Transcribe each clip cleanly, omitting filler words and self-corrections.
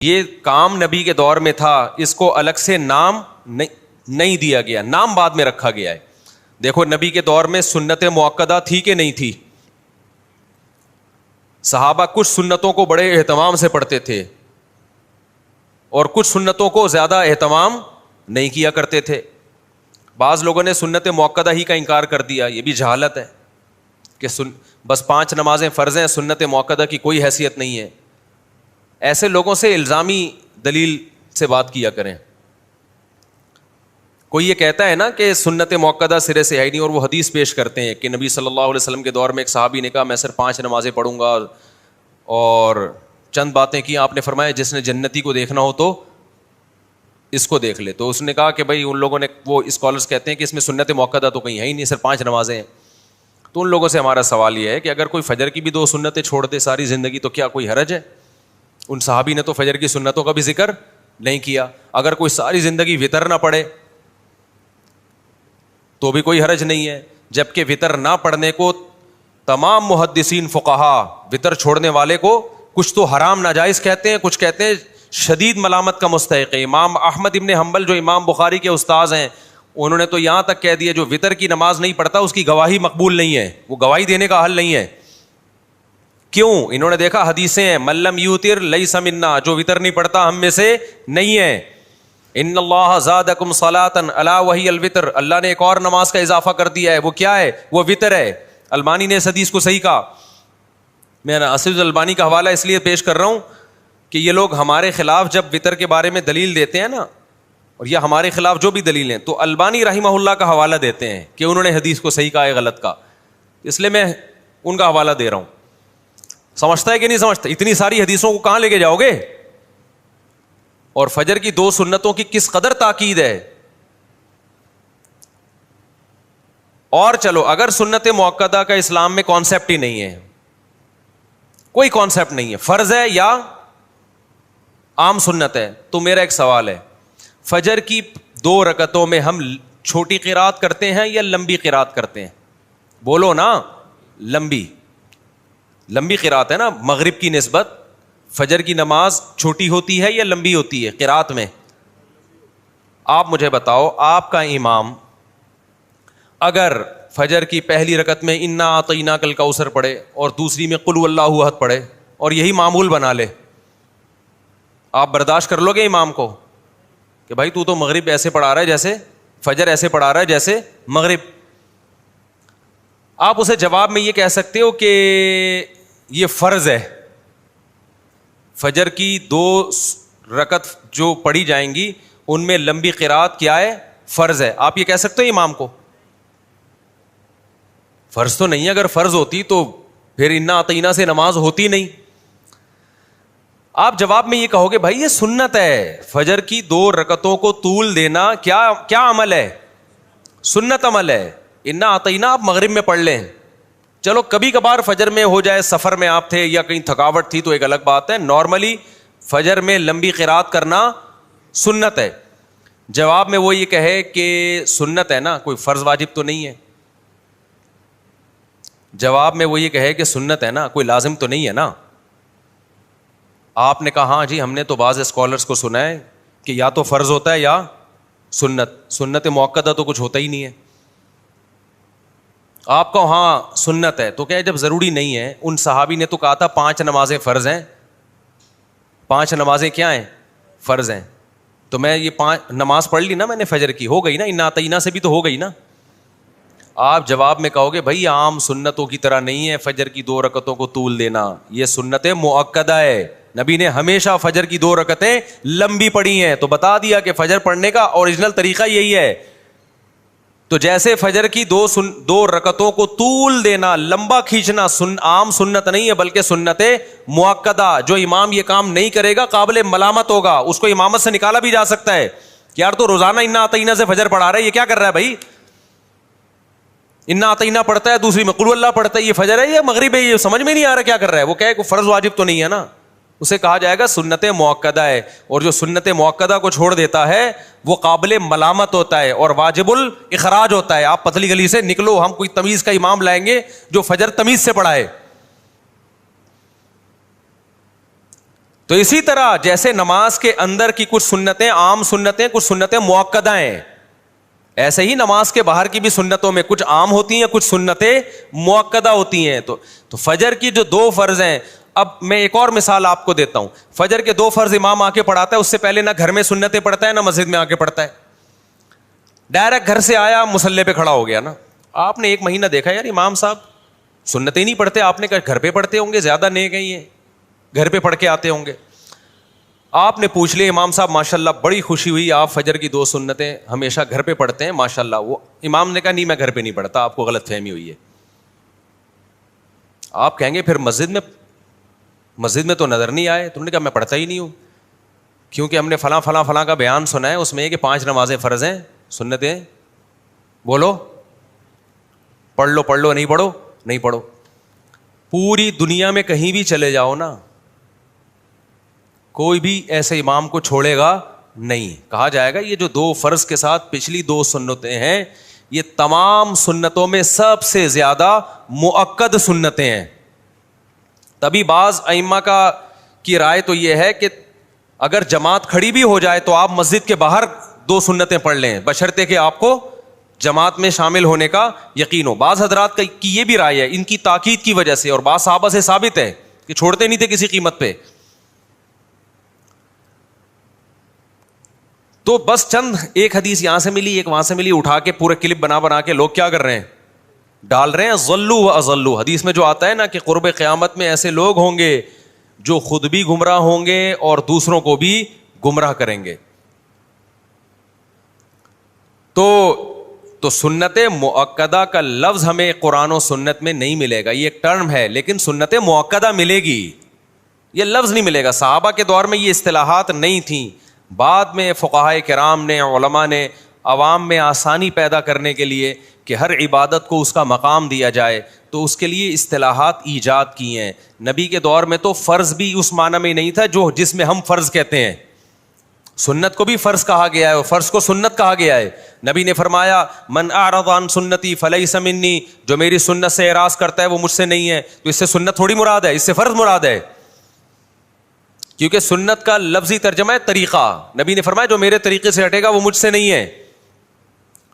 یہ کام نبی کے دور میں تھا, اس کو الگ سے نام نہیں دیا گیا, نام بعد میں رکھا گیا ہے. دیکھو نبی کے دور میں سنت مؤکدہ تھی کہ نہیں تھی؟ صحابہ کچھ سنتوں کو بڑے اہتمام سے پڑھتے تھے اور کچھ سنتوں کو زیادہ اہتمام نہیں کیا کرتے تھے. بعض لوگوں نے سنت مؤکدہ ہی کا انکار کر دیا, یہ بھی جہالت ہے کہ بس 5 نمازیں فرض ہیں, سنت مؤکدہ کی کوئی حیثیت نہیں ہے. ایسے لوگوں سے الزامی دلیل سے بات کیا کریں. کوئی یہ کہتا ہے نا کہ سنت مؤکدہ سرے سے ہے ہی نہیں, اور وہ حدیث پیش کرتے ہیں کہ نبی صلی اللہ علیہ وسلم کے دور میں ایک صحابی نے کہا میں صرف 5 نمازیں پڑھوں گا, اور چند باتیں کی, آپ نے فرمایا جس نے جنتی کو دیکھنا ہو تو اس کو دیکھ لے. تو اس نے کہا کہ بھائی ان لوگوں نے, وہ اسکالرس کہتے ہیں کہ اس میں سنت مؤکدہ تو کہیں ہے ہی نہیں, صرف 5 نمازیں ہیں. تو ان لوگوں سے ہمارا سوال یہ ہے کہ اگر کوئی فجر کی بھی 2 سنتیں چھوڑ دے ساری زندگی تو کیا کوئی حرج ہے؟ ان صحابی نے تو فجر کی سنتوں کا بھی ذکر نہیں کیا. اگر کوئی ساری زندگی وطر نہ پڑھے تو بھی کوئی حرج نہیں ہے, جبکہ وطر نہ پڑھنے کو تمام محدثین فقہا وطر چھوڑنے والے کو کچھ تو حرام ناجائز کہتے ہیں, کچھ کہتے ہیں شدید ملامت کا مستحق ہے. امام احمد ابن حنبل جو امام بخاری کے استاذ ہیں, انہوں نے تو یہاں تک کہہ دیا جو وطر کی نماز نہیں پڑھتا اس کی گواہی مقبول نہیں ہے, وہ گواہی دینے کا حل نہیں ہے. کیوں؟ انہوں نے دیکھا حدیثیں ہیں من لم یوتر لیس منا, جو وطر نہیں پڑھتا ہم میں سے نہیں ہے. ان اللہ زادکم صلاۃ الا وہی الوتر, اللہ نے ایک اور نماز کا اضافہ کر دیا ہے, وہ کیا ہے؟ وہ وطر ہے. البانی نے اس حدیث کو صحیح کہا. میں اسد البانی کا حوالہ اس لیے پیش کر رہا ہوں کہ یہ لوگ ہمارے خلاف جب وطر کے بارے میں دلیل دیتے ہیں نا, اور یہ ہمارے خلاف جو بھی دلیل ہیں, تو البانی رحمہ اللہ کا حوالہ دیتے ہیں کہ انہوں نے حدیث کو صحیح کہا ہے غلط کہا. اس لیے میں ان کا حوالہ دے رہا ہوں. سمجھتا ہے کہ نہیں سمجھتا؟ اتنی ساری حدیثوں کو کہاں لے کے جاؤ گے؟ اور فجر کی 2 سنتوں کی کس قدر تاکید ہے. اور چلو اگر سنت مؤکدہ کا اسلام میں کانسیپٹ ہی نہیں ہے, کوئی کانسیپٹ نہیں ہے, فرض ہے یا عام سنت ہے, تو میرا ایک سوال ہے, فجر کی 2 رکعتوں میں ہم چھوٹی قرات کرتے ہیں یا لمبی قرات کرتے ہیں؟ بولو نا. لمبی قرات ہے نا, مغرب کی نسبت فجر کی نماز چھوٹی ہوتی ہے یا لمبی ہوتی ہے قرات میں؟ آپ مجھے بتاؤ, آپ کا امام اگر فجر کی پہلی رکعت میں انا اعطیناک الکوثر پڑھے اور دوسری میں قل واللہ احد پڑھے اور یہی معمول بنا لے, آپ برداشت کر لو گے امام کو کہ بھائی تو مغرب ایسے پڑھا رہا ہے جیسے فجر ایسے پڑھا رہا ہے جیسے مغرب؟ آپ اسے جواب میں یہ کہہ سکتے ہو کہ یہ فرض ہے, فجر کی 2 رکعت جو پڑھی جائیں گی ان میں لمبی قرات کیا ہے؟ فرض ہے. آپ یہ کہہ سکتے ہو امام کو؟ فرض تو نہیں ہے, اگر فرض ہوتی تو پھر انا اعطینا سے نماز ہوتی نہیں. آپ جواب میں یہ کہو گے بھائی یہ سنت ہے, فجر کی 2 رکعتوں کو طول دینا کیا عمل ہے؟ سنت عمل ہے. انا اعطینا آپ مغرب میں پڑھ لیں, چلو کبھی کبھار فجر میں ہو جائے, سفر میں آپ تھے یا کہیں تھکاوٹ تھی تو ایک الگ بات ہے, نارملی فجر میں لمبی قرات کرنا سنت ہے. جواب میں وہ یہ کہے کہ سنت ہے نا, کوئی فرض واجب تو نہیں ہے. جواب میں وہ یہ کہے کہ سنت ہے نا, کوئی لازم تو نہیں ہے نا. آپ نے کہا ہاں جی ہم نے تو بعض اسکالرس کو سنا ہے کہ یا تو فرض ہوتا ہے یا سنت مؤکدہ تو کچھ ہوتا ہی نہیں ہے. آپ کو ہاں سنت ہے تو کہ جب ضروری نہیں ہے, ان صحابی نے تو کہا تھا 5 نمازیں فرض ہیں, 5 نمازیں کیا ہیں؟ فرض ہیں. تو میں یہ 5 نماز پڑھ لی نا میں نے فجر کی, ہو گئی نا, انا اعطینا سے بھی تو ہو گئی نا. آپ جواب میں کہو گے بھائی عام سنتوں کی طرح نہیں ہے فجر کی 2 رکعتوں کو طول دینا, یہ سنت مؤکدہ ہے. نبی نے ہمیشہ فجر کی 2 رکعتیں لمبی پڑھی ہیں. تو بتا دیا کہ فجر پڑھنے کا اوریجنل طریقہ یہی ہے. تو جیسے فجر کی 2 رکعتوں کو طول دینا, لمبا کھینچنا عام سنت نہیں ہے بلکہ سنت مؤکدہ. جو امام یہ کام نہیں کرے گا قابل ملامت ہوگا, اس کو امامت سے نکالا بھی جا سکتا ہے کہ یار تو روزانہ انا اعطینا سے فجر پڑھا رہا ہے, یہ کیا کر رہا ہے بھائی؟ انا اعطینا پڑھتا ہے, دوسری میں قل اللہ پڑھتا ہے, یہ فجر ہے یا مغرب ہے؟ یہ سمجھ میں نہیں آ رہا کیا کر رہا ہے. وہ کہے کہ فرض واجب تو نہیں ہے نا, اسے کہا جائے گا سنت مؤکدہ ہے. اور جو سنت مؤکدہ کو چھوڑ دیتا ہے وہ قابل ملامت ہوتا ہے اور واجب الاخراج ہوتا ہے. آپ پتلی گلی سے نکلو, ہم کوئی تمیز کا امام لائیں گے جو فجر تمیز سے پڑھائے. تو اسی طرح جیسے نماز کے اندر کی کچھ سنتیں عام سنتیں، کچھ سنتیں مؤکدہ ہیں، ایسے ہی نماز کے باہر کی بھی سنتوں میں کچھ عام ہوتی ہیں، کچھ سنتیں مؤکدہ ہوتی ہیں. تو فجر کی جو 2 فرض ہیں، اب میں ایک اور مثال آپ کو دیتا ہوں. فجر کے 2 فرض امام آ کے پڑھاتا ہے، اس سے پہلے نہ گھر میں سنتیں پڑھتا ہے نہ مسجد میں آ کے پڑھتا ہے. ڈائریکٹ گھر سے آیا، مصلی پہ کھڑا ہو گیا نا. آپ نے 1 مہینہ دیکھا یار امام صاحب سنتیں نہیں پڑھتے، آپ نے کہا گھر پہ پڑھتے ہوں گے، زیادہ نیک ہیں یہ، گھر پہ پڑھ کے آتے ہوں گے. آپ نے پوچھ لیا امام صاحب ماشاءاللہ بڑی خوشی ہوئی، آپ فجر کی 2 سنتیں ہمیشہ گھر پہ پڑھتے ہیں ماشاءاللہ. وہ امام نے کہا نہیں میں گھر پہ نہیں پڑھتا، آپ کو غلط فہمی ہوئی ہے. آپ کہیں گے پھر مسجد میں تو نظر نہیں آئے. تم نے کہا میں پڑھتا ہی نہیں ہوں، کیونکہ ہم نے فلاں فلاں فلاں کا بیان سنا ہے، اس میں کہ 5 نمازیں فرض ہیں، سنتیں بولو، پڑھ لو، نہیں پڑھو نہیں پڑھو. پوری دنیا میں کہیں بھی چلے جاؤ نا، کوئی بھی ایسے امام کو چھوڑے گا نہیں. کہا جائے گا یہ جو 2 فرض کے ساتھ پچھلی 2 سنتیں ہیں، یہ تمام سنتوں میں سب سے زیادہ مؤکد سنتیں ہیں. تبھی بعض ائمہ کی رائے تو یہ ہے کہ اگر جماعت کھڑی بھی ہو جائے تو آپ مسجد کے باہر 2 سنتیں پڑھ لیں، بشرطے کہ آپ کو جماعت میں شامل ہونے کا یقین ہو. بعض حضرات کی یہ بھی رائے ہے ان کی تاکید کی وجہ سے، اور بعض صحابہ سے ثابت ہے کہ چھوڑتے نہیں تھے کسی قیمت پہ. تو بس چند ایک حدیث یہاں سے ملی، ایک وہاں سے ملی، اٹھا کے پورے کلپ بنا کے لوگ کیا کر رہے ہیں، ڈال رہے ہیں. ضلوا واضلوا، حدیث میں جو آتا ہے نا کہ قرب قیامت میں ایسے لوگ ہوں گے جو خود بھی گمراہ ہوں گے اور دوسروں کو بھی گمراہ کریں گے. تو سنت مؤکدہ کا لفظ ہمیں قرآن و سنت میں نہیں ملے گا، یہ ایک ٹرم ہے، لیکن سنت مؤکدہ ملے گی، یہ لفظ نہیں ملے گا. صحابہ کے دور میں یہ اصطلاحات نہیں تھیں. بعد میں فقہائے کرام نے، علماء نے عوام میں آسانی پیدا کرنے کے لیے کہ ہر عبادت کو اس کا مقام دیا جائے، تو اس کے لیے اصطلاحات ایجاد کی ہیں. نبی کے دور میں تو فرض بھی اس معنی میں نہیں تھا جس میں ہم فرض کہتے ہیں. سنت کو بھی فرض کہا گیا ہے اور فرض کو سنت کہا گیا ہے. نبی نے فرمایا من اعرض عن سنتی فلیس منی، جو میری سنت سے اعراض کرتا ہے وہ مجھ سے نہیں ہے. تو اس سے سنت تھوڑی مراد ہے، اس سے فرض مراد ہے، کیونکہ سنت کا لفظی ترجمہ ہے طریقہ. نبی نے فرمایا جو میرے طریقے سے ہٹے گا وہ مجھ سے نہیں ہے.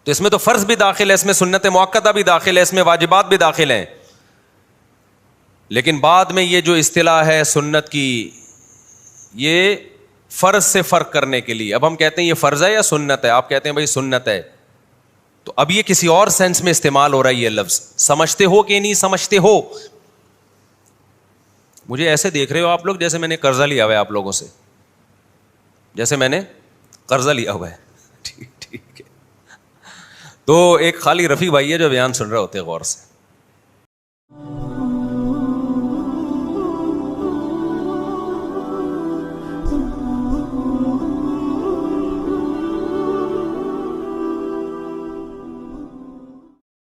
تو اس میں تو فرض بھی داخل ہے، اس میں سنت مؤکدہ بھی داخل ہے، اس میں واجبات بھی داخل ہیں. لیکن بعد میں یہ جو اصطلاح ہے سنت کی، یہ فرض سے فرق کرنے کے لیے، اب ہم کہتے ہیں یہ فرض ہے یا سنت ہے، آپ کہتے ہیں بھائی سنت ہے، تو اب یہ کسی اور سینس میں استعمال ہو رہا ہے یہ لفظ. سمجھتے ہو کہ نہیں سمجھتے ہو؟ مجھے ایسے دیکھ رہے ہو آپ لوگ جیسے میں نے قرضہ لیا ہوا ہے آپ لوگوں سے، جیسے میں نے قرضہ لیا ہوا ہے. ٹھیک ہے. تو ایک خالی رفیع بھائی ہے جو بیان سن رہے ہوتے غور سے.